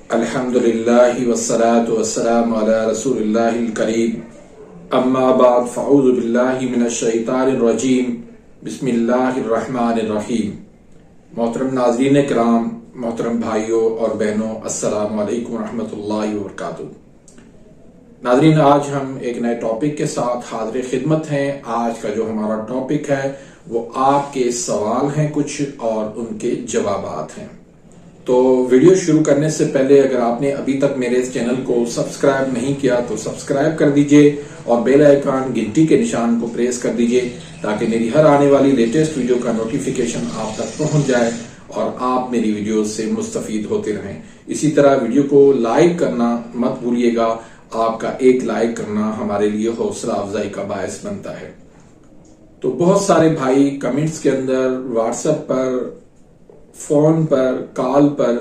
الحمدللہ والصلاة والسلام علی رسول اللہ الکریم اما بعد فاعوذ باللہ من الشیطان الرجیم بسم اللہ الرحمن الرحیم۔ محترم ناظرین کرام، محترم بھائیوں اور بہنوں، السلام علیکم ورحمۃ اللہ وبرکاتہ۔ ناظرین، آج ہم ایک نئے ٹاپک کے ساتھ حاضر خدمت ہیں۔ آج کا جو ہمارا ٹاپک ہے وہ آپ کے سوال ہیں کچھ اور ان کے جوابات ہیں۔ تو ویڈیو شروع کرنے سے پہلے اگر آپ نے ابھی تک میرے اس چینل کو سبسکرائب نہیں کیا تو سبسکرائب کر دیجئے اور بیل آئیکن گھنٹی کے نشان کو پریس کر دیجئے تاکہ میری ہر آنے والی لیٹسٹ ویڈیو کا نوٹیفیکیشن آپ تک پہنچ جائے اور آپ میری ویڈیوز سے مستفید ہوتے رہیں۔ اسی طرح ویڈیو کو لائک کرنا مت بھولیے گا، آپ کا ایک لائک کرنا ہمارے لیے حوصلہ افزائی کا باعث بنتا ہے۔ تو بہت سارے بھائی کمنٹس کے اندر، واٹس ایپ پر، فون پر، کال پر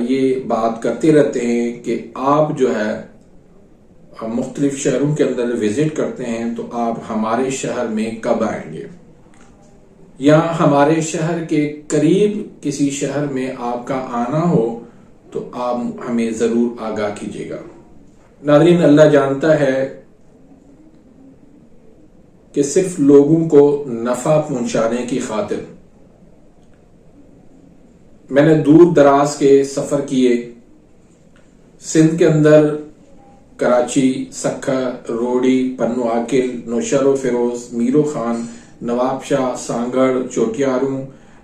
یہ بات کرتے رہتے ہیں کہ آپ جو ہے مختلف شہروں کے اندر وزٹ کرتے ہیں تو آپ ہمارے شہر میں کب آئیں گے، یا ہمارے شہر کے قریب کسی شہر میں آپ کا آنا ہو تو آپ ہمیں ضرور آگاہ کیجیے گا۔ ناظرین، اللہ جانتا ہے کہ صرف لوگوں کو نفع پہنچانے کی خاطر میں نے دور دراز کے سفر کیے۔ سندھ کے اندر کراچی، سکھا، روڑی، پنو عاقل، نوشہر و فیروز، میرو خان، نواب شاہ، سانگڑ، چوٹیاروں،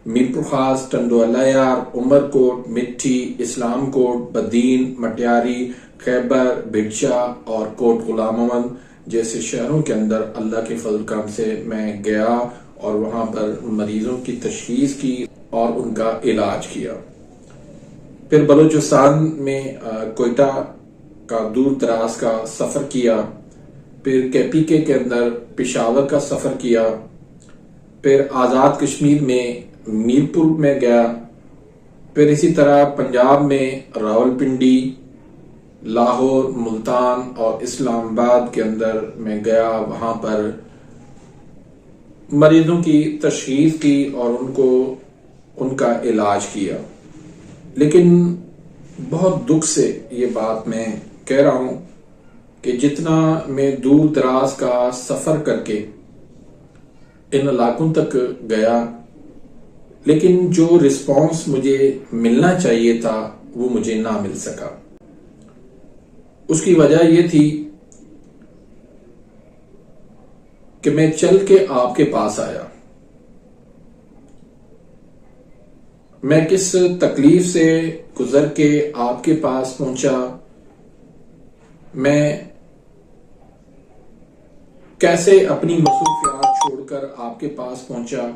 میرپور خاص، ٹنڈو الیار، عمر کوٹ، مٹھی، اسلام کوٹ، بدین، مٹیاری، خیبر، بھٹشا اور کوٹ غلام محمد جیسے شہروں کے اندر اللہ کے فضل کرم سے میں گیا اور وہاں پر مریضوں کی تشخیص کی اور ان کا علاج کیا۔ پھر بلوچستان میں کوئٹہ کا دور دراز کا سفر کیا، پھر KPK کے اندر پشاور کا سفر کیا، پھر آزاد کشمیر میں میرپور میں گیا، پھر اسی طرح پنجاب میں راولپنڈی، لاہور، ملتان اور اسلام آباد کے اندر میں گیا، وہاں پر مریضوں کی تشخیص کی اور ان کا علاج کیا۔ لیکن بہت دکھ سے یہ بات میں کہہ رہا ہوں کہ جتنا میں دور دراز کا سفر کر کے ان علاقوں تک گیا، لیکن جو رسپانس مجھے ملنا چاہیے تھا وہ مجھے نہ مل سکا۔ اس کی وجہ یہ تھی کہ میں چل کے آپ کے پاس آیا، میں کس تکلیف سے گزر کے آپ کے پاس پہنچا، میں کیسے اپنی مصروفیات چھوڑ کر آپ کے پاس پہنچا،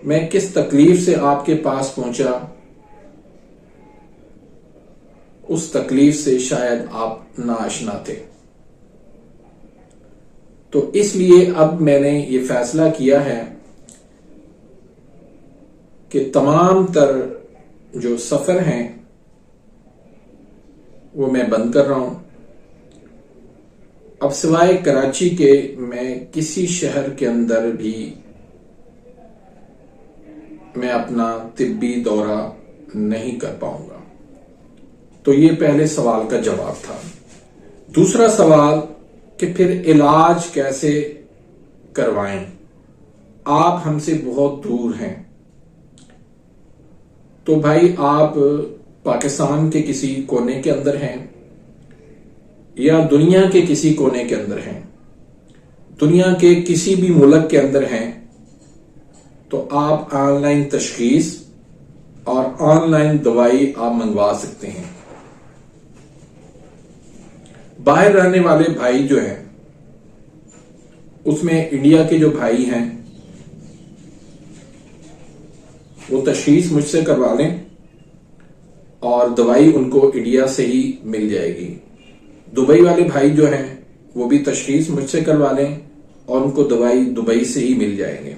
میں کس تکلیف سے آپ کے پاس پہنچا، اس تکلیف سے شاید آپ ناآشنا تھے۔ تو اس لیے اب میں نے یہ فیصلہ کیا ہے کہ تمام تر جو سفر ہیں وہ میں بند کر رہا ہوں۔ اب سوائے کراچی کے میں کسی شہر کے اندر بھی میں اپنا طبی دورہ نہیں کر پاؤں گا۔ تو یہ پہلے سوال کا جواب تھا۔ دوسرا سوال کہ پھر علاج کیسے کروائیں، آپ ہم سے بہت دور ہیں۔ تو بھائی، آپ پاکستان کے کسی کونے کے اندر ہیں یا دنیا کے کسی کونے کے اندر ہیں، دنیا کے کسی بھی ملک کے اندر ہیں، تو آپ آن لائن تشخیص اور آن لائن دوائی آپ منگوا سکتے ہیں۔ باہر رہنے والے بھائی جو ہیں، اس میں انڈیا کے جو بھائی ہیں وہ تشخیص مجھ سے کروا لیں اور دوائی ان کو انڈیا سے ہی مل جائے گی۔ دبئی والے بھائی جو ہیں وہ بھی تشخیص مجھ سے کروا لیں اور ان کو دوائی دبئی سے ہی مل جائیں گے۔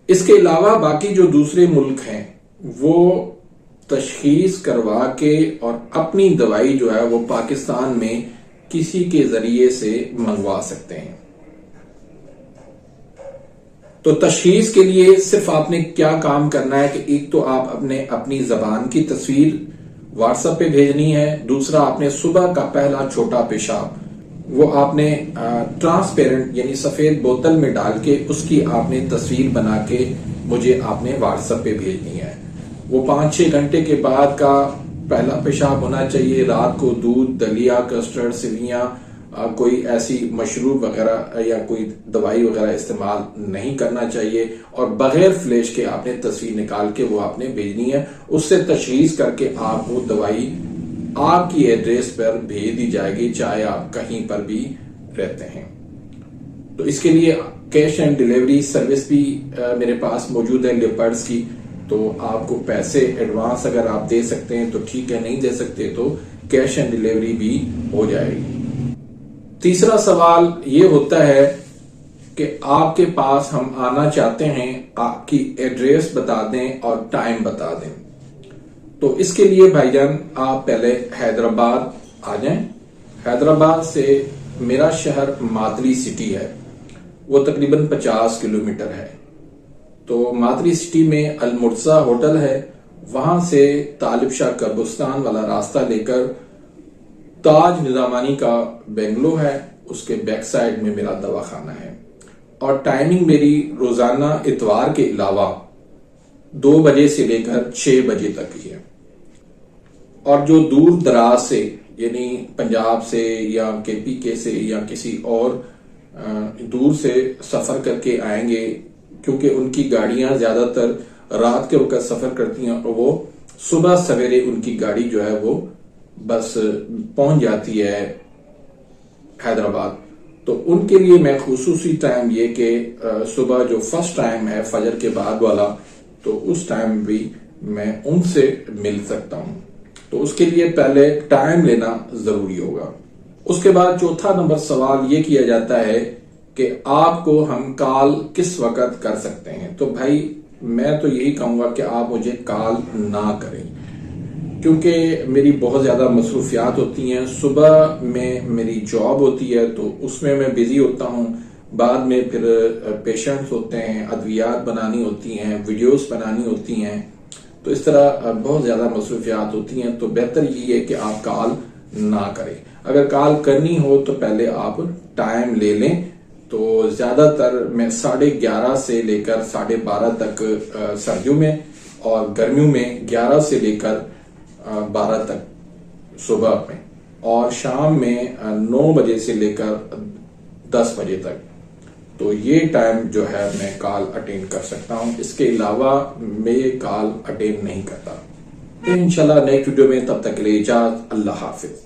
اس کے علاوہ باقی جو دوسرے ملک ہیں وہ تشخیص کروا کے اور اپنی دوائی جو ہے وہ پاکستان میں کسی کے ذریعے سے منگوا سکتے ہیں۔ تو تشخیص کے لیے صرف آپ نے کیا کام کرنا ہے کہ ایک تو آپ اپنی زبان کی تصویر واٹس ایپ پہ بھیجنی ہے، دوسرا آپ نے صبح کا پہلا چھوٹا پیشاب وہ آپ نے ٹرانسپیرنٹ یعنی سفید بوتل میں ڈال کے اس کی آپ نے تصویر بنا کے مجھے آپ نے واٹس ایپ پہ بھیجنی ہے۔ وہ 5-6 گھنٹے کے بعد کا پہلا پیشاب ہونا چاہیے۔ رات کو دودھ، دلیا، کسٹرڈ، سیویاں، کوئی ایسی مشروب وغیرہ یا کوئی دوائی وغیرہ استعمال نہیں کرنا چاہیے، اور بغیر فلیش کے آپ نے تصویر نکال کے وہ آپ نے بھیجنی ہے۔ اس سے تشخیص کر کے آپ وہ دوائی آپ کی ایڈریس پر بھیج دی جائے گی، چاہے آپ کہیں پر بھی رہتے ہیں۔ تو اس کے لیے کیش اینڈ ڈیلیوری سروس بھی میرے پاس موجود ہے لیپرڈز کی، تو آپ کو پیسے ایڈوانس اگر آپ دے سکتے ہیں تو ٹھیک ہے، نہیں دے سکتے تو کیش اینڈ ڈیلیوری بھی ہو جائے گی۔ تیسرا سوال یہ ہوتا ہے کہ آپ کے پاس ہم آنا چاہتے ہیں، آپ کی ایڈریس بتا دیں اور ٹائم بتا دیں۔ تو اس کے لیے بھائی جان آپ پہلے حیدرآباد آ جائیں۔ حیدرآباد سے میرا شہر مادری سٹی ہے، وہ تقریباً 50 کلومیٹر ہے۔ تو مادری سٹی میں المرتضی ہوٹل ہے، وہاں سے طالب شاہ قبرستان والا راستہ لے کر تاج نظامانی کا بنگلو ہے، اس کے بیک سائیڈ میں میرا دواخانہ ہے، اور ٹائمنگ میری روزانہ اتوار کے علاوہ 2 بجے سے لے کر 6 بجے تک ہی ہے۔ اور جو دور دراز سے یعنی پنجاب سے یا کے پی کے سے یا کسی اور دور سے سفر کر کے آئیں گے، کیونکہ ان کی گاڑیاں زیادہ تر رات کے وقت سفر کرتی ہیں اور وہ صبح سویرے ان کی گاڑی جو ہے وہ بس پہنچ جاتی ہے حیدرآباد، تو ان کے لیے میں خصوصی ٹائم یہ کہ صبح جو فرسٹ ٹائم ہے فجر کے بعد والا، تو اس ٹائم بھی میں ان سے مل سکتا ہوں۔ تو اس کے لیے پہلے ٹائم لینا ضروری ہوگا۔ اس کے بعد چوتھا نمبر سوال یہ کیا جاتا ہے کہ آپ کو ہم کال کس وقت کر سکتے ہیں۔ تو بھائی میں تو یہی کہوں گا کہ آپ مجھے کال نہ کریں، کیونکہ میری بہت زیادہ مصروفیات ہوتی ہیں۔ صبح میں میری جاب ہوتی ہے تو اس میں بزی ہوتا ہوں، بعد میں پھر پیشنٹس ہوتے ہیں، ادویات بنانی ہوتی ہیں، ویڈیوز بنانی ہوتی ہیں، تو اس طرح بہت زیادہ مصروفیات ہوتی ہیں۔ تو بہتر یہ ہے کہ آپ کال نہ کریں۔ اگر کال کرنی ہو تو پہلے آپ ٹائم لے لیں۔ تو زیادہ تر میں 11:30 سے لے کر 12:30 تک سردیوں میں، اور گرمیوں میں 11 سے لے کر 12 تک صبح میں، اور شام میں 9 بجے سے لے کر 10 بجے تک، تو یہ ٹائم جو ہے میں کال اٹینڈ کر سکتا ہوں۔ اس کے علاوہ میں کال اٹینڈ نہیں کرتا۔ انشاءاللہ نیکسٹ ویڈیو میں، تب تک کے لیے اجازت، اللہ حافظ۔